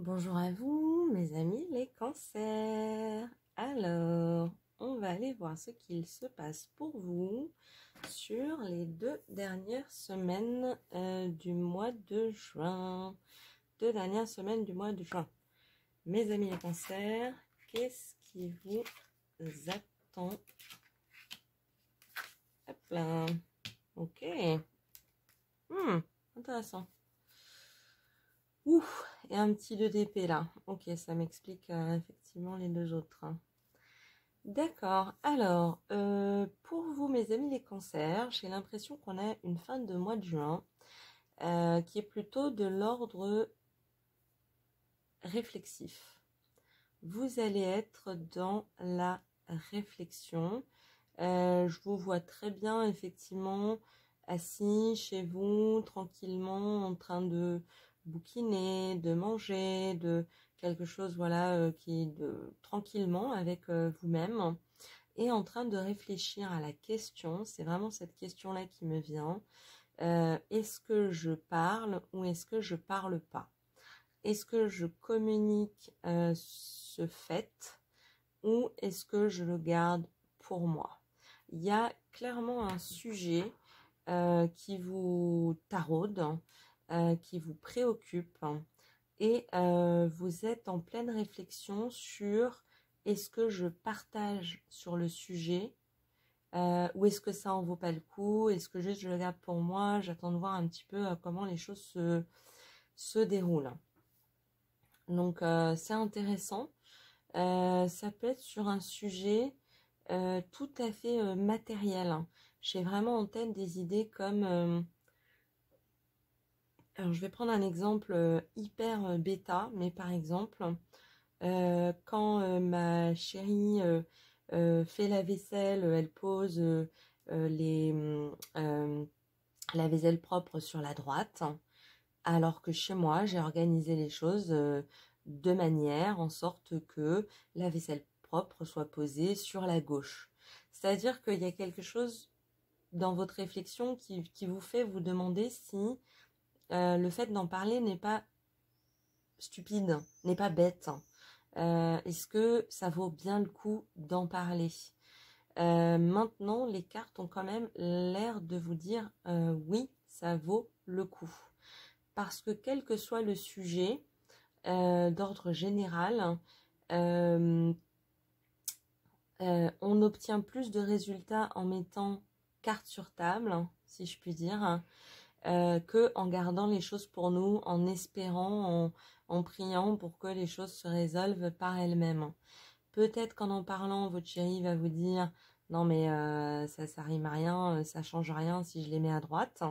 Bonjour à vous, mes amis les cancers. Alors, on va aller voir ce qu'il se passe pour vous sur les 2 dernières semaines du mois de juin. 2 dernières semaines du mois de juin. Mes amis les cancers, qu'est-ce qui vous attend? Hop là. Ok. Intéressant. Ouh, et un petit 2 d'épée là. Ok, ça m'explique effectivement les deux autres. D'accord. Alors, pour vous, mes amis les cancers, j'ai l'impression qu'on a une fin de mois de juin qui est plutôt de l'ordre réflexif. Vous allez être dans la réflexion. Je vous vois très bien, effectivement, assis chez vous, tranquillement, en train de bouquiner, de manger, de quelque chose, voilà, tranquillement avec vous-même, et en train de réfléchir à la question. C'est vraiment cette question-là qui me vient. Est-ce que je parle ou est-ce que je parle pas? Est-ce que je communique ce fait ou est-ce que je le garde pour moi? Il y a clairement un sujet qui vous taraude, qui vous préoccupe, et vous êtes en pleine réflexion sur est-ce que je partage sur le sujet ou est-ce que ça en vaut pas le coup? Est-ce que juste je le garde pour moi? J'attends de voir un petit peu comment les choses se déroulent. Donc c'est intéressant. Ça peut être sur un sujet tout à fait matériel. J'ai vraiment en tête des idées comme... alors je vais prendre un exemple hyper bêta, mais par exemple, quand ma chérie fait la vaisselle, elle pose la vaisselle propre sur la droite, alors que chez moi, j'ai organisé les choses de manière en sorte que la vaisselle propre soit posée sur la gauche. C'est-à-dire qu'il y a quelque chose dans votre réflexion qui vous fait vous demander si le fait d'en parler n'est pas stupide, n'est pas bête. Est-ce que ça vaut bien le coup d'en parler? Maintenant, les cartes ont quand même l'air de vous dire oui, ça vaut le coup. Parce que quel que soit le sujet d'ordre général, on obtient plus de résultats en mettant carte sur table, si je puis dire, que en gardant les choses pour nous, en espérant, en priant pour que les choses se résolvent par elles-mêmes. Peut-être qu'en parlant, votre chérie va vous dire non mais ça rime à rien, ça change rien si je les mets à droite.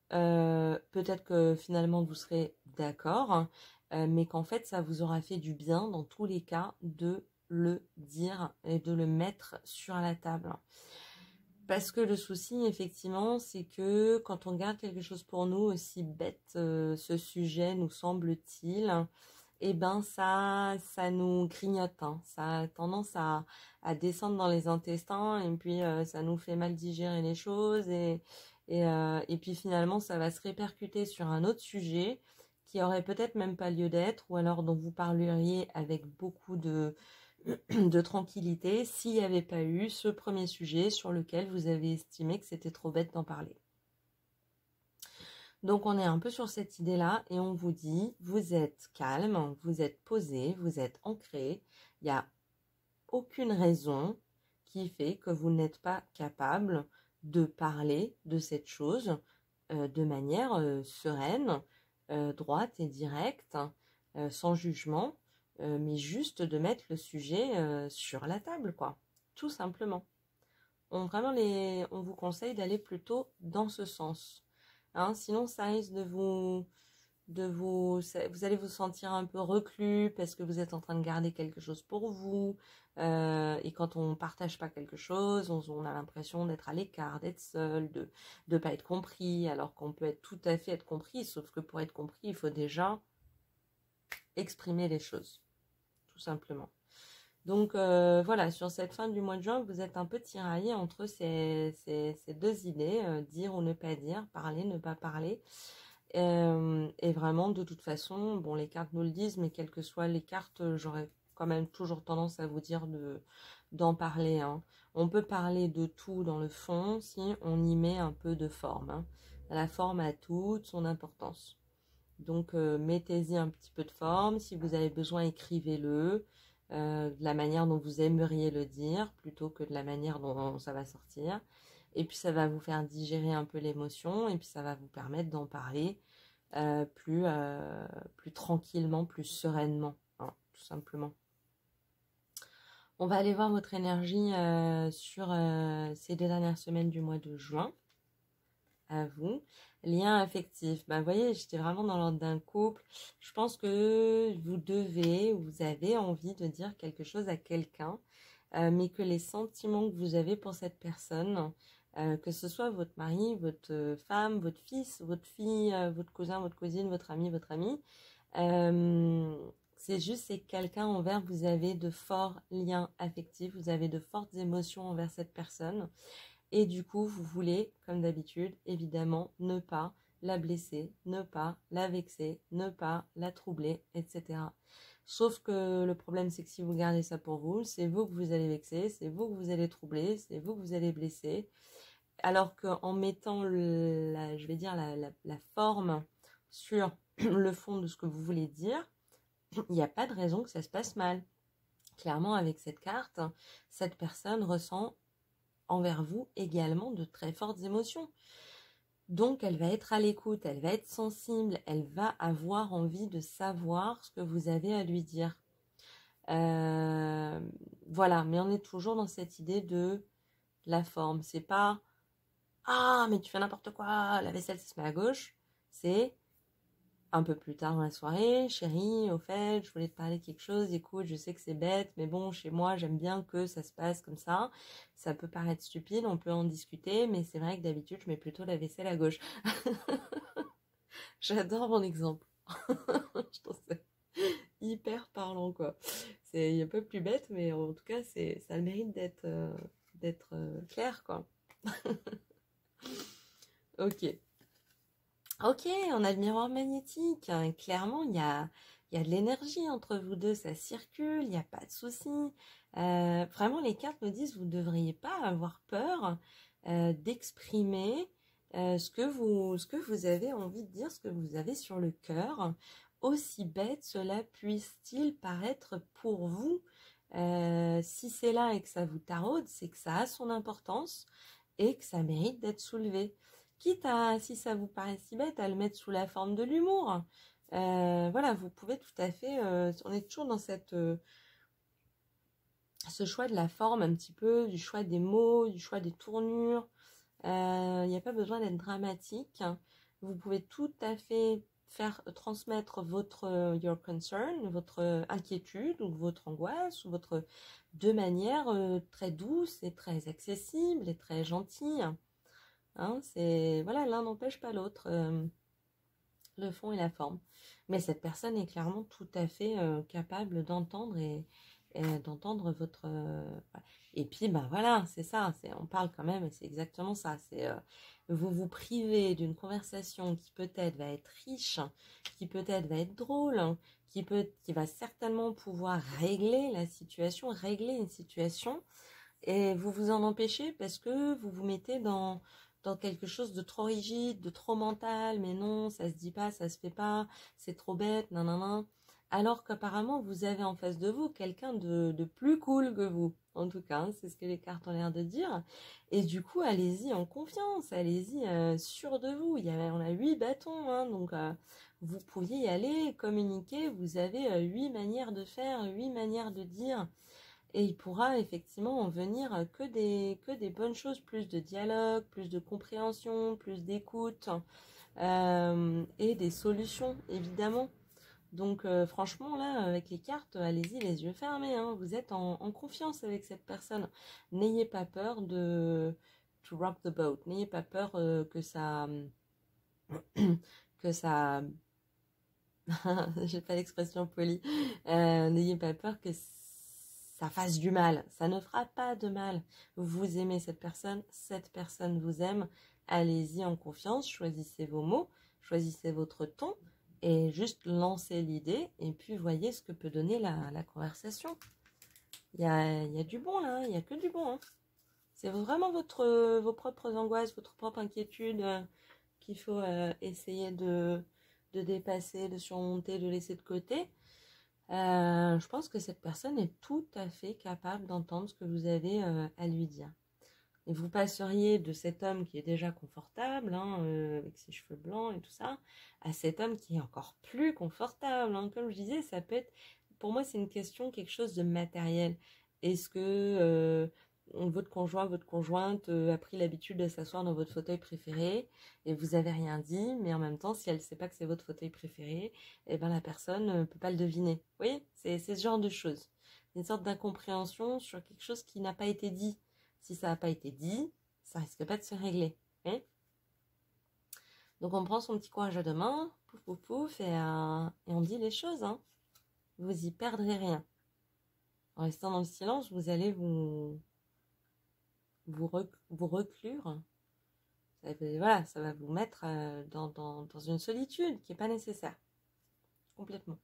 Peut-être que finalement vous serez d'accord, mais qu'en fait ça vous aura fait du bien dans tous les cas de le dire et de le mettre sur la table. Parce que le souci, effectivement, c'est que quand on garde quelque chose pour nous, aussi bête ce sujet nous semble-t-il, eh ben ça nous grignote, hein. Ça a tendance à descendre dans les intestins et puis ça nous fait mal digérer les choses et puis finalement ça va se répercuter sur un autre sujet qui aurait peut-être même pas lieu d'être ou alors dont vous parleriez avec beaucoup de tranquillité s'il n'y avait pas eu ce premier sujet sur lequel vous avez estimé que c'était trop bête d'en parler. Donc on est un peu sur cette idée-là et on vous dit, vous êtes calme, vous êtes posé, vous êtes ancré, il n'y a aucune raison qui fait que vous n'êtes pas capable de parler de cette chose de manière sereine, droite et directe, sans jugement, mais juste de mettre le sujet sur la table, quoi, tout simplement. On vous conseille d'aller plutôt dans ce sens. Hein, sinon, ça risque vous allez vous sentir un peu reclus parce que vous êtes en train de garder quelque chose pour vous. Et quand on partage pas quelque chose, on a l'impression d'être à l'écart, d'être seul, de pas être compris, alors qu'on peut être tout à fait être compris. Sauf que pour être compris, il faut déjà exprimer les choses, tout simplement. Donc voilà, sur cette fin du mois de juin, vous êtes un peu tiraillé entre ces deux idées, dire ou ne pas dire, parler, ne pas parler. Et vraiment, de toute façon, bon, les cartes nous le disent, mais quelles que soient les cartes, j'aurais quand même toujours tendance à vous dire d'en parler, hein. On peut parler de tout dans le fond si on y met un peu de forme, hein. La forme a toute son importance. Donc, mettez-y un petit peu de forme. Si vous avez besoin, écrivez-le de la manière dont vous aimeriez le dire, plutôt que de la manière dont ça va sortir. Et puis, ça va vous faire digérer un peu l'émotion, et puis ça va vous permettre d'en parler plus tranquillement, plus sereinement, hein, tout simplement. On va aller voir votre énergie sur ces 2 dernières semaines du mois de juin. À vous. Lien affectif. Vous voyez, j'étais vraiment dans l'ordre d'un couple. Je pense que vous avez envie de dire quelque chose à quelqu'un, mais que les sentiments que vous avez pour cette personne, que ce soit votre mari, votre femme, votre fils, votre fille, votre cousin, votre cousine, votre ami, c'est juste, c'est quelqu'un envers vous avez de forts liens affectifs, vous avez de fortes émotions envers cette personne. Et du coup, vous voulez, comme d'habitude, évidemment, ne pas la blesser, ne pas la vexer, ne pas la troubler, etc. Sauf que le problème, c'est que si vous gardez ça pour vous, c'est vous que vous allez vexer, c'est vous que vous allez troubler, c'est vous que vous allez blesser. Alors qu'en mettant je vais dire la forme sur le fond de ce que vous voulez dire, il n'y a pas de raison que ça se passe mal. Clairement, avec cette carte, cette personne ressent envers vous également de très fortes émotions. Donc, elle va être à l'écoute, elle va être sensible, elle va avoir envie de savoir ce que vous avez à lui dire. Voilà, mais on est toujours dans cette idée de la forme. C'est pas « Ah, mais tu fais n'importe quoi, la vaisselle se met à gauche ». C'est un peu plus tard dans la soirée, chérie, au fait, je voulais te parler de quelque chose, écoute, je sais que c'est bête, mais bon, chez moi, j'aime bien que ça se passe comme ça. Ça peut paraître stupide, on peut en discuter, mais c'est vrai que d'habitude, je mets plutôt la vaisselle à gauche. J'adore mon exemple. Je trouve ça hyper parlant, quoi. C'est un peu plus bête, mais en tout cas, ça a le mérite d'être clair, quoi. Ok. Ok, on a le miroir magnétique, hein. Clairement, il y a de l'énergie entre vous deux, ça circule, il n'y a pas de souci. Vraiment, les cartes me disent, vous ne devriez pas avoir peur d'exprimer ce que vous avez envie de dire, ce que vous avez sur le cœur. Aussi bête cela puisse-t-il paraître pour vous. Si c'est là et que ça vous taraude, c'est que ça a son importance et que ça mérite d'être soulevé. Quitte à, si ça vous paraît si bête, à le mettre sous la forme de l'humour. Voilà, vous pouvez tout à fait... on est toujours dans ce choix de la forme un petit peu, du choix des mots, du choix des tournures. Il n'y a pas besoin d'être dramatique. Vous pouvez tout à fait transmettre votre your concern, votre inquiétude ou votre angoisse, ou de manière très douce et très accessible et très gentille. Hein, voilà, l'un n'empêche pas l'autre, le fond et la forme. Mais cette personne est clairement tout à fait capable d'entendre et d'entendre votre... Et puis, voilà, c'est ça, on parle quand même, et c'est exactement ça. Vous vous privez d'une conversation qui peut-être va être riche, qui peut-être va être drôle, qui va certainement pouvoir régler une situation, et vous vous en empêchez parce que vous vous mettez dans quelque chose de trop rigide, de trop mental, mais non, ça se dit pas, ça se fait pas, c'est trop bête, nanana. Alors qu'apparemment, vous avez en face de vous quelqu'un de plus cool que vous. En tout cas, c'est ce que les cartes ont l'air de dire. Et du coup, allez-y en confiance, allez-y sûr de vous. On a 8 bâtons, hein, donc vous pouviez y aller, communiquer. Vous avez 8 manières de faire, 8 manières de dire. Et il pourra effectivement en venir que des bonnes choses, plus de dialogue, plus de compréhension, plus d'écoute et des solutions, évidemment. Donc franchement, là, avec les cartes, allez-y les yeux fermés, hein. Vous êtes en confiance avec cette personne. N'ayez pas peur to rock the boat. N'ayez pas peur que ça... que ça... J'ai pas l'expression polie. N'ayez pas peur que ça fasse du mal. Ça ne fera pas de mal. Vous aimez cette personne vous aime. Allez-y en confiance, choisissez vos mots, choisissez votre ton et juste lancez l'idée et puis voyez ce que peut donner la conversation. Il y a du bon là, il n'y a que du bon. Hein. C'est vraiment vos propres angoisses, votre propre inquiétude qu'il faut essayer de dépasser, de surmonter, de laisser de côté. Je pense que cette personne est tout à fait capable d'entendre ce que vous avez à lui dire. Et vous passeriez de cet homme qui est déjà confortable, hein, avec ses cheveux blancs et tout ça, à cet homme qui est encore plus confortable. Hein. Comme je disais, ça peut être, pour moi, c'est une question, quelque chose de matériel. Est-ce que votre conjoint, votre conjointe a pris l'habitude de s'asseoir dans votre fauteuil préféré et vous avez rien dit, mais en même temps, si elle ne sait pas que c'est votre fauteuil préféré, eh ben la personne ne peut pas le deviner. Vous voyez, c'est ce genre de choses. Une sorte d'incompréhension sur quelque chose qui n'a pas été dit. Si ça n'a pas été dit, ça risque pas de se régler. Hein. Donc on prend son petit courage à deux mains, pouf pouf pouf, et on dit les choses. Hein. Vous y perdrez rien. En restant dans le silence, vous allez vous reclure. Voilà, ça va vous mettre dans une solitude qui n'est pas nécessaire. Complètement.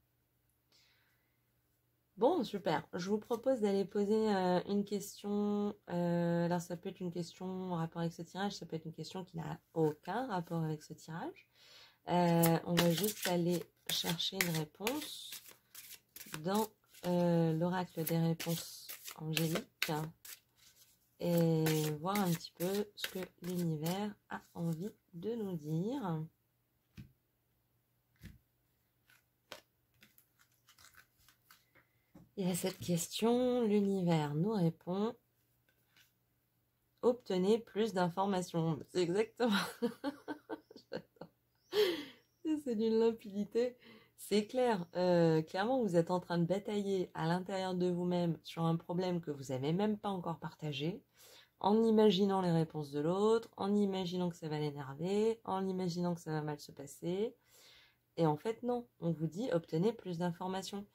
Bon, super. Je vous propose d'aller poser une question. Alors, ça peut être une question en rapport avec ce tirage. Ça peut être une question qui n'a aucun rapport avec ce tirage. On va juste aller chercher une réponse dans l'oracle des réponses angéliques et voir un petit peu ce que l'univers a envie de nous dire. Et à cette question, l'univers nous répond: obtenez plus d'informations. C'est exactement. C'est d'une limpidité. C'est clair. Clairement, vous êtes en train de batailler à l'intérieur de vous-même sur un problème que vous n'avez même pas encore partagé, en imaginant les réponses de l'autre, en imaginant que ça va l'énerver, en imaginant que ça va mal se passer. Et en fait, non. On vous dit, obtenez plus d'informations.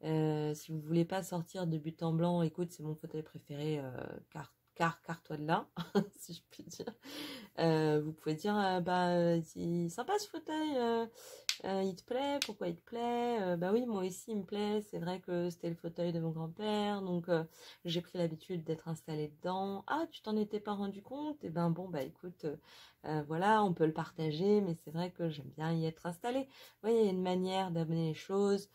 Si vous voulez pas sortir de but en blanc, écoute, c'est mon fauteuil préféré, car-toi de là, si je puis dire. Vous pouvez dire, c'est sympa ce fauteuil, il te plaît, pourquoi il te plaît? Bah oui, moi aussi il me plaît, c'est vrai que c'était le fauteuil de mon grand-père, donc j'ai pris l'habitude d'être installée dedans. Ah, tu t'en étais pas rendu compte? Et ben bon, bah écoute, voilà, on peut le partager, mais c'est vrai que j'aime bien y être installée. Vous voyez, il y a une manière d'amener les choses.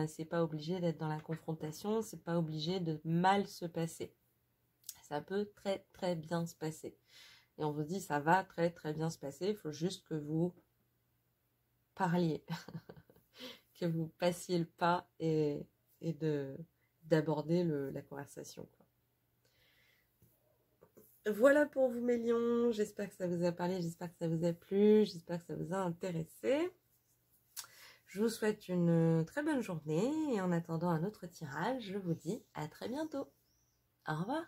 C'est pas obligé d'être dans la confrontation, c'est pas obligé de mal se passer. Ça peut très très bien se passer. Et on vous dit ça va très très bien se passer, il faut juste que vous parliez, que vous passiez le pas et d'aborder la conversation. Quoi. Voilà pour vous mes lions, j'espère que ça vous a parlé, j'espère que ça vous a plu, j'espère que ça vous a intéressé. Je vous souhaite une très bonne journée et en attendant un autre tirage, je vous dis à très bientôt. Au revoir.